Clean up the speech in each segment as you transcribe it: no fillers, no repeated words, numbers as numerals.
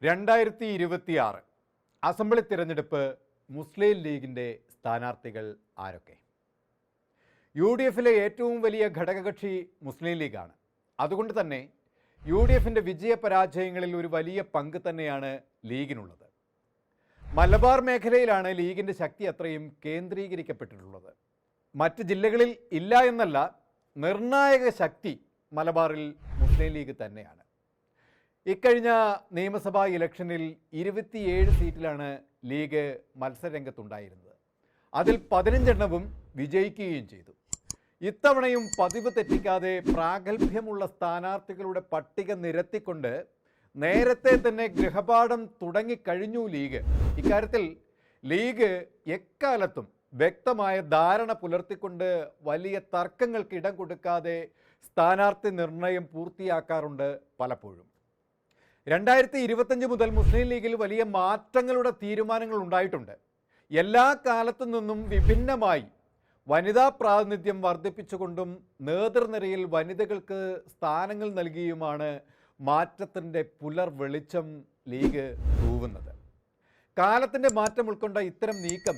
2026 assembly തിരഞ്ഞെടുപ്പ് മുസ്ലിം ലീഗിൻ്റെ സ്ഥാനാർത്ഥികൾ ആരൊക്കെ? UDFിലെ ഏറ്റവും വലിയ ഘടകകക്ഷി മുസ്ലിം ലീഗാണ്. അതുകൊണ്ട് തന്നെ UDFിൻ്റെ വിജയപരാജയങ്ങളിൽ ഒരു വലിയ പങ്ക് തന്നെയാണ് ലീഗിനുള്ളത്. മലബാർ മേഖലയിലാണ് ലീഗിൻ്റെ ശക്തി അത്രയും കേന്ദ്രീകരിക്കപ്പെട്ടിട്ടുള്ളത്. മറ്റ് ജില്ലകളിൽ ഇല്ല എന്നല്ല, നിർണായക ശക്തി മലബാറിൽ മുസ്ലിം ലീഗ് തന്നെയാണ്. ഇക്കഴിഞ്ഞ നിയമസഭാ ഇലക്ഷനിൽ 27 സീറ്റിലാണ് ലീഗ് മത്സരരംഗത്തുണ്ടായിരുന്നത്. അതിൽ 15 വിജയിക്കുകയും ചെയ്തു. ഇത്തവണയും പതിവ് തെറ്റിക്കാതെ പ്രാഗൽഭ്യമുള്ള സ്ഥാനാർത്ഥികളുടെ പട്ടിക നിരത്തിക്കൊണ്ട് നേരത്തെ തന്നെ ഗൃഹപാഠം തുടങ്ങിക്കഴിഞ്ഞു ലീഗ്. ഇക്കാര്യത്തിൽ ലീഗ് എക്കാലത്തും വ്യക്തമായ ധാരണ പുലർത്തിക്കൊണ്ട് വലിയ തർക്കങ്ങൾക്ക് ഇടം കൊടുക്കാതെ സ്ഥാനാർത്ഥി നിർണയം പൂർത്തിയാക്കാറുണ്ട് പലപ്പോഴും. 2025 മുതൽ മുസ്ലിം ലീഗിൽ വലിയ മാറ്റങ്ങളുടെ തീരുമാനങ്ങൾ ഉണ്ടായിട്ടുണ്ട്. എല്ലാ കാലത്തു നിന്നും വിഭിന്നമായി വനിതാ പ്രാതിനിധ്യം വർദ്ധിപ്പിച്ചുകൊണ്ടും നേതൃനിരയിൽ വനിതകൾക്ക് സ്ഥാനങ്ങൾ നൽകിയുമാണ് മാറ്റത്തിൻ്റെ പുലർ വെളിച്ചം ലീഗ് തൂവുന്നത്. കാലത്തിൻ്റെ മാറ്റം ഉൾക്കൊണ്ട ഇത്തരം നീക്കം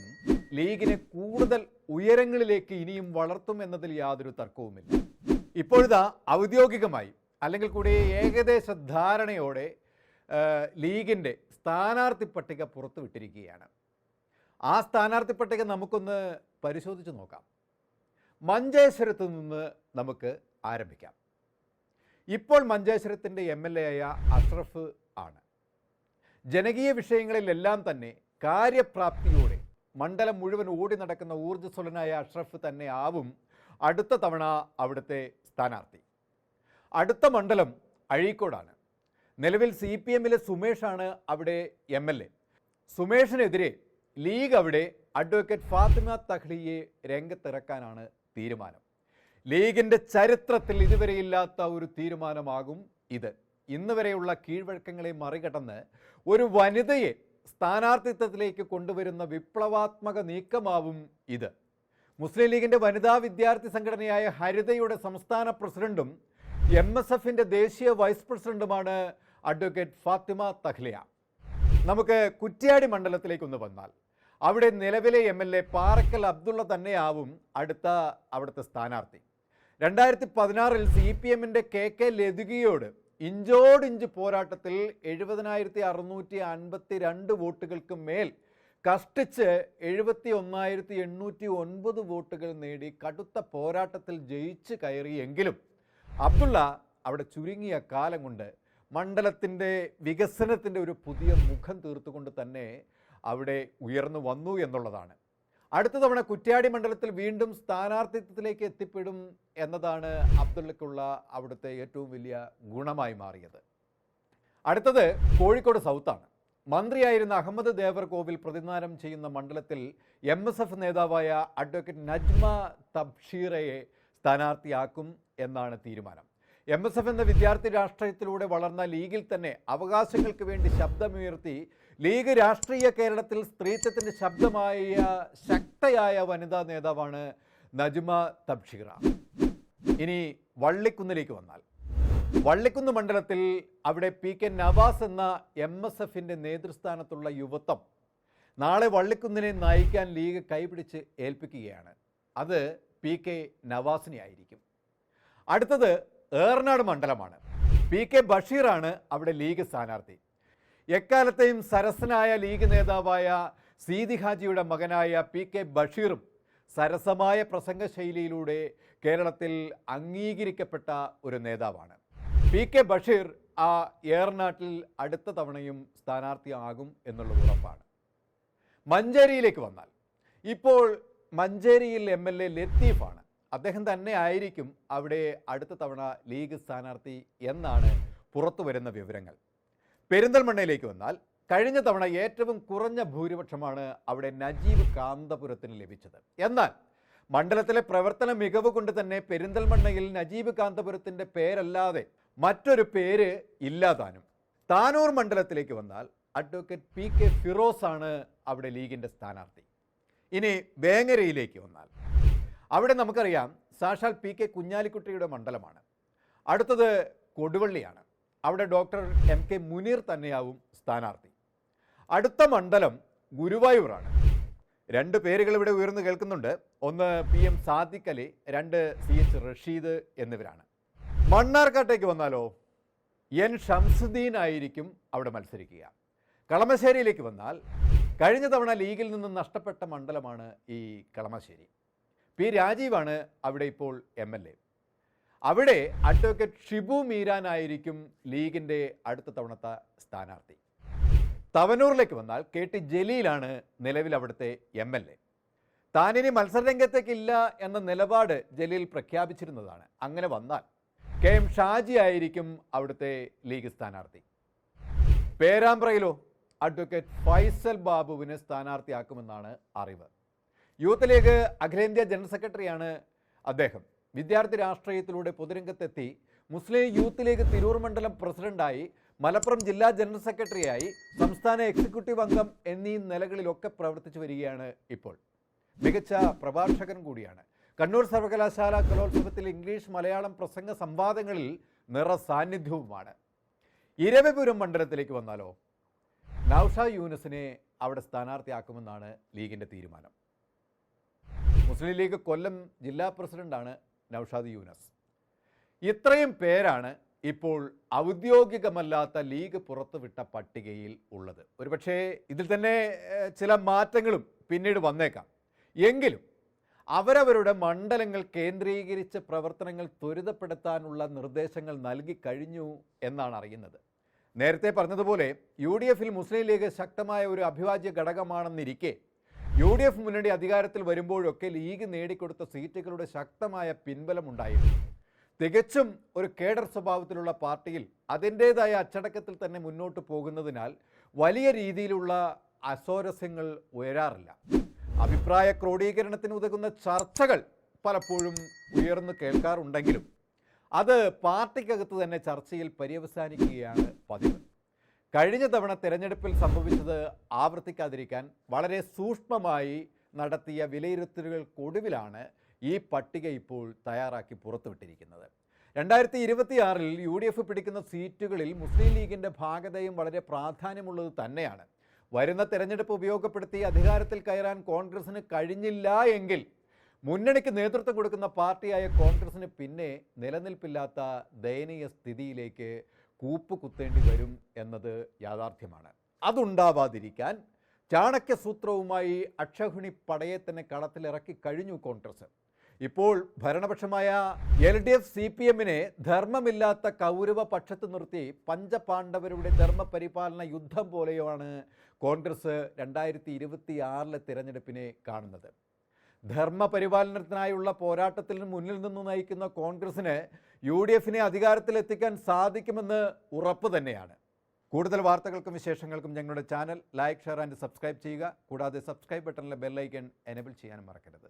ലീഗിനെ കൂടുതൽ ഉയരങ്ങളിലേക്ക് ഇനിയും വളർത്തുമെന്നതിൽ യാതൊരു തർക്കവുമില്ല. ഇപ്പോഴിതാ ഔദ്യോഗികമായി അല്ലെങ്കിൽ കൂടി ഏകദേശ ധാരണയോടെ ലീഗിൻ്റെ സ്ഥാനാർത്ഥി പട്ടിക പുറത്തുവിട്ടിരിക്കുകയാണ്. ആ സ്ഥാനാർത്ഥി പട്ടിക നമുക്കൊന്ന് പരിശോധിച്ച് നോക്കാം. മഞ്ചേശ്വരത്ത് നിന്ന് നമുക്ക് ആരംഭിക്കാം. ഇപ്പോൾ മഞ്ചേശ്വരത്തിൻ്റെ MLA ആയ അഷ്റഫ് ആണ്. ജനകീയ വിഷയങ്ങളിലെല്ലാം തന്നെ കാര്യപ്രാപ്തിയോടെ മണ്ഡലം മുഴുവൻ ഓടി നടക്കുന്ന ഊർജ്ജസ്വലനായ അഷ്റഫ് തന്നെ ആവും അടുത്ത തവണ അവിടുത്തെ സ്ഥാനാർത്ഥി. അടുത്ത മണ്ഡലം അഴീക്കോടാണ്. നിലവിൽ CPMലെ സുമേഷാണ് അവിടെ MLA. സുമേഷിനെതിരെ ലീഗ് അവിടെ അഡ്വക്കേറ്റ് ഫാത്തിമ തഹ്ലിയെ രംഗത്തിറക്കാനാണ് തീരുമാനം. ലീഗിൻ്റെ ചരിത്രത്തിൽ ഇതുവരെയില്ലാത്ത ഒരു തീരുമാനമാകും ഇത്. ഇന്ന് വരെയുള്ള കീഴ്വഴക്കങ്ങളെ മറികടന്ന് ഒരു വനിതയെ സ്ഥാനാർത്ഥിത്വത്തിലേക്ക് കൊണ്ടുവരുന്ന വിപ്ലവാത്മക നീക്കമാവും ഇത്. മുസ്ലിം ലീഗിൻ്റെ വനിതാ വിദ്യാർത്ഥി സംഘടനയായ ഹരിതയുടെ സംസ്ഥാന പ്രസിഡന്റും MSFൻ്റെ ദേശീയ വൈസ് പ്രസിഡന്റുമാണ് അഡ്വക്കേറ്റ് ഫാത്തിമ തഹ്ലിയ. നമുക്ക് കുറ്റ്യാടി മണ്ഡലത്തിലേക്കൊന്ന് വന്നാൽ അവിടെ നിലവിലെ MLA പാറക്കൽ അബ്ദുള്ള തന്നെയാവും അവിടുത്തെ സ്ഥാനാർത്ഥി. 2016 CPMൻ്റെ KK ലതികയോട് ഇഞ്ചോടിഞ്ച് പോരാട്ടത്തിൽ 70,652 വോട്ടുകൾക്ക് മേൽ കഷ്ടിച്ച് 71,809 വോട്ടുകൾ നേടി കടുത്ത പോരാട്ടത്തിൽ ജയിച്ച് കയറിയെങ്കിലും അബ്ദുള്ള അവിടെ ചുരുങ്ങിയ കാലം കൊണ്ട് മണ്ഡലത്തിൻ്റെ വികസനത്തിൻ്റെ ഒരു പുതിയ മുഖം തീർത്തുകൊണ്ട് തന്നെ അവിടെ ഉയർന്നു വന്നു എന്നുള്ളതാണ്. അടുത്ത തവണ കുറ്റ്യാടി മണ്ഡലത്തിൽ വീണ്ടും സ്ഥാനാർത്ഥിത്വത്തിലേക്ക് എത്തിപ്പെടും എന്നതാണ് അബ്ദുള്ളയ്ക്കുള്ള അവിടുത്തെ ഏറ്റവും വലിയ ഗുണമായി മാറിയത്. അടുത്തത് കോഴിക്കോട് സൗത്താണ്. മന്ത്രിയായിരുന്ന അഹമ്മദ് ദേവർകോവിൽ പ്രതിനിധാനം ചെയ്യുന്ന മണ്ഡലത്തിൽ MSF നേതാവായ അഡ്വക്കേറ്റ് നജ്മ തബ്ഷീറയെ സ്ഥാനാർത്ഥിയാക്കും എന്നാണ് തീരുമാനം. MSF എന്ന വിദ്യാർത്ഥി രാഷ്ട്രീയത്തിലൂടെ വളർന്ന ലീഗിൽ തന്നെ അവകാശങ്ങൾക്ക് വേണ്ടി ശബ്ദമുയർത്തി ലീഗ് രാഷ്ട്രീയ കേരളത്തിൽ സ്ത്രീത്വത്തിൻ്റെ ശബ്ദമായ ശക്തയായ വനിതാ നേതാവാണ് നജ്മ തബ്ഷീറ. ഇനി വള്ളിക്കുന്നിലേക്ക് വന്നാൽ വള്ളിക്കുന്ന് മണ്ഡലത്തിൽ അവിടെ PK നവാസ് എന്ന MSFൻ്റെ നേതൃസ്ഥാനത്തുള്ള യുവത്വം നാളെ വള്ളിക്കുന്നിനെ നയിക്കാൻ ലീഗ് കൈപിടിച്ച് ഏൽപ്പിക്കുകയാണ്. അത് PK നവാസിനെ ആയിരിക്കും. അടുത്തത് ഏറനാട് മണ്ഡലമാണ്. PK ബഷീറാണ് അവിടെ ലീഗ് സ്ഥാനാർത്ഥി. എക്കാലത്തെയും സരസനായ ലീഗ് നേതാവായ സീതി ഹാജിയുടെ മകനായ PK ബഷീറും സരസമായ പ്രസംഗ ശൈലിയിലൂടെ കേരളത്തിൽ അംഗീകരിക്കപ്പെട്ട ഒരു നേതാവാണ്. PK ബഷീർ ആ ഏറനാട്ടിൽ അടുത്ത തവണയും സ്ഥാനാർത്ഥിയാകും എന്നുള്ളത് ഉറപ്പാണ്. മഞ്ചേരിയിലേക്ക് വന്നാൽ ഇപ്പോൾ മഞ്ചേരിയിൽ MLA ലത്തീഫാണ്. അദ്ദേഹം തന്നെ ആയിരിക്കും അവിടെ അടുത്ത തവണ ലീഗ് സ്ഥാനാർത്ഥി എന്നാണ് പുറത്തു വരുന്ന വിവരങ്ങൾ. പെരിന്തൽമണ്ണയിലേക്ക് വന്നാൽ കഴിഞ്ഞ തവണ ഏറ്റവും കുറഞ്ഞ ഭൂരിപക്ഷമാണ് അവിടെ നജീബ് കാന്തപുരത്തിന് ലഭിച്ചത്. എന്നാൽ മണ്ഡലത്തിലെ പ്രവർത്തന മികവ് കൊണ്ട് തന്നെ പെരിന്തൽമണ്ണയിൽ നജീബ് കാന്തപുരത്തിൻ്റെ പേരല്ലാതെ മറ്റൊരു പേര് ഇല്ലാതാനും. താനൂർ മണ്ഡലത്തിലേക്ക് വന്നാൽ അഡ്വക്കേറ്റ് PK ഫിറോസ് ആണ് അവിടെ ലീഗിൻ്റെ സ്ഥാനാർത്ഥി. ഇനി വേങ്ങരയിലേക്ക് വന്നാൽ അവിടെ നമുക്കറിയാം സാക്ഷാൽ PK കുഞ്ഞാലിക്കുട്ടിയുടെ മണ്ഡലമാണ്. അടുത്തത് കൊടുവള്ളിയാണ്. അവിടെ ഡോക്ടർ MK മുനീർ തന്നെയാവും സ്ഥാനാർത്ഥി. അടുത്ത മണ്ഡലം ഗുരുവായൂരാണ്. രണ്ട് പേരുകൾ ഇവിടെ ഉയർന്നു കേൾക്കുന്നുണ്ട്. ഒന്ന് PM സാദിഖ് അലി, രണ്ട് CH റഷീദ് എന്നിവരാണ്. മണ്ണാർക്കാട്ടേക്ക് വന്നാലോ, N ഷംസുദ്ദീൻ ആയിരിക്കും അവിടെ മത്സരിക്കുക. കളമശ്ശേരിയിലേക്ക് വന്നാൽ കഴിഞ്ഞ തവണ ലീഗിൽ നിന്നും നഷ്ടപ്പെട്ട മണ്ഡലമാണ് ഈ കളമശ്ശേരി. P രാജീവാണ് അവിടെ ഇപ്പോൾ MLA. അവിടെ അഡ്വക്കേറ്റ് ഷിബു മീരാനായിരിക്കും ലീഗിൻ്റെ അടുത്ത തവണത്തെ സ്ഥാനാർത്ഥി. തവനൂരിലേക്ക് വന്നാൽ KT ജലീലാണ് നിലവിൽ അവിടുത്തെ MLA. താനിനി മത്സരരംഗത്തേക്കില്ല എന്ന നിലപാട് ജലീൽ പ്രഖ്യാപിച്ചിരുന്നതാണ്. അങ്ങനെ വന്നാൽ KM ഷാജി ആയിരിക്കും അവിടുത്തെ ലീഗ് സ്ഥാനാർത്ഥി. പേരാമ്പ്രയിലോ അഡ്വക്കേറ്റ് ഫൈസൽ ബാബുവിനെ സ്ഥാനാർത്ഥിയാക്കുമെന്നാണ് അറിവ്. യൂത്ത് ലീഗ് അഖിലേന്ത്യാ ജനറൽ സെക്രട്ടറിയാണ് അദ്ദേഹം. വിദ്യാർത്ഥി രാഷ്ട്രീയത്തിലൂടെ പൊതുരംഗത്തെത്തി മുസ്ലിം യൂത്ത് ലീഗ് തിരൂർ മണ്ഡലം പ്രസിഡന്റായി, മലപ്പുറം ജില്ലാ ജനറൽ സെക്രട്ടറിയായി, സംസ്ഥാന എക്സിക്യൂട്ടീവ് അംഗം എന്നീ നിലകളിലൊക്കെ പ്രവർത്തിച്ചു വരികയാണ് ഇപ്പോൾ. മികച്ച പ്രഭാഷകൻ കൂടിയാണ്. കണ്ണൂർ സർവകലാശാല കലോത്സവത്തിൽ ഇംഗ്ലീഷ് മലയാളം പ്രസംഗ സംവാദങ്ങളിൽ നിറസാന്നിധ്യവുമാണ്. ഇരവിപുരം മണ്ഡലത്തിലേക്ക് വന്നാലോ, നൗഷാദ് യൂനസിനെ അവിടെ സ്ഥാനാർത്ഥിയാക്കുമെന്നാണ് ലീഗിൻ്റെ തീരുമാനം. മുസ്ലിം ലീഗ് കൊല്ലം ജില്ലാ പ്രസിഡന്റാണ് നൗഷാദ് യൂനസ്. ഇത്രയും പേരാണ് ഇപ്പോൾ ഔദ്യോഗികമല്ലാത്ത ലീഗ് പുറത്തുവിട്ട പട്ടികയിൽ ഉള്ളത്. ഒരുപക്ഷേ ഇതിൽ തന്നെ ചില മാറ്റങ്ങളും പിന്നീട് വന്നേക്കാം. എങ്കിലും അവരവരുടെ മണ്ഡലങ്ങൾ കേന്ദ്രീകരിച്ച് പ്രവർത്തനങ്ങൾ ത്വരിതപ്പെടുത്താനുള്ള നിർദ്ദേശങ്ങൾ നൽകി കഴിഞ്ഞു എന്നാണ് അറിയുന്നത്. നേരത്തെ പറഞ്ഞതുപോലെ UDFിൽ മുസ്ലിം ലീഗ് ശക്തമായ ഒരു അഭിവാജ്യ ഘടകമാണെന്നിരിക്കെ UDF മുന്നണി അധികാരത്തിൽ വരുമ്പോഴൊക്കെ ലീഗ് നേടിക്കൊടുത്ത സീറ്റുകളുടെ ശക്തമായ പിൻബലമുണ്ടായിരുന്നു. തികച്ചും ഒരു കേഡർ സ്വഭാവത്തിലുള്ള പാർട്ടിയിൽ അതിൻ്റേതായ അച്ചടക്കത്തിൽ തന്നെ മുന്നോട്ട് പോകുന്നതിനാൽ വലിയ രീതിയിലുള്ള അസ്വാരസ്യങ്ങൾ ഉയരാറില്ല. അഭിപ്രായ ക്രോഡീകരണത്തിന് ഉതകുന്ന ചർച്ചകൾ പലപ്പോഴും ഉയർന്നു കേൾക്കാറുണ്ടെങ്കിലും അത് പാർട്ടിക്കകത്ത് തന്നെ ചർച്ചയിൽ പര്യവസാനിക്കുകയാണ് പതിവ്. കഴിഞ്ഞ തവണ തെരഞ്ഞെടുപ്പിൽ സംഭവിച്ചത് ആവർത്തിക്കാതിരിക്കാൻ വളരെ സൂക്ഷ്മമായി നടത്തിയ വിലയിരുത്തലുകൾക്കൊടുവിലാണ് ഈ പട്ടിക ഇപ്പോൾ തയ്യാറാക്കി പുറത്തുവിട്ടിരിക്കുന്നത്. 2026 UDF പിടിക്കുന്ന സീറ്റുകളിൽ മുസ്ലിം ലീഗിൻ്റെ ഭാഗതയും വളരെ പ്രാധാന്യമുള്ളത് തന്നെയാണ്. വരുന്ന തെരഞ്ഞെടുപ്പ് ഉപയോഗപ്പെടുത്തി അധികാരത്തിൽ കയറാൻ കോൺഗ്രസിന് കഴിഞ്ഞില്ല എങ്കിൽ മുന്നണിക്ക് നേതൃത്വം കൊടുക്കുന്ന പാർട്ടിയായ കോൺഗ്രസിന് പിന്നെ നിലനിൽപ്പില്ലാത്ത ദയനീയ സ്ഥിതിയിലേക്ക് കൂപ്പുകുത്തേണ്ടി വരും എന്നത് യാഥാർത്ഥ്യമാണ്. അതുണ്ടാവാതിരിക്കാൻ ചാണക്യസൂത്രവുമായി അക്ഷഹുണി പടയെ തന്നെ കളത്തിലിറക്കി കഴിഞ്ഞു കോൺഗ്രസ്. ഇപ്പോൾ ഭരണപക്ഷമായ LDF CPMനെ ധർമ്മമില്ലാത്ത കൗരവ പക്ഷത്ത് നിർത്തി പഞ്ചപാണ്ഡവരുടെ ധർമ്മപരിപാലന യുദ്ധം പോലെയാണ് കോൺഗ്രസ് 2026 തിരഞ്ഞെടുപ്പിനെ കാണുന്നത്. ധർമ്മപരിപാലനത്തിനായുള്ള പോരാട്ടത്തിൽ മുന്നിൽ നിന്ന് നയിക്കുന്ന കോൺഗ്രസിന് UDFനെ അധികാരത്തിലെത്തിക്കാൻ സാധിക്കുമെന്ന് ഉറപ്പ് തന്നെയാണ്. കൂടുതൽ വാർത്തകൾക്കും വിശേഷങ്ങൾക്കും ഞങ്ങളുടെ channel like, share and subscribe ചെയ്യുക. കൂടാതെ സബ്സ്ക്രൈബ് ബട്ടണിലെ ബെൽ ഐക്കൺ എനേബിൾ ചെയ്യാനും മറക്കരുത്.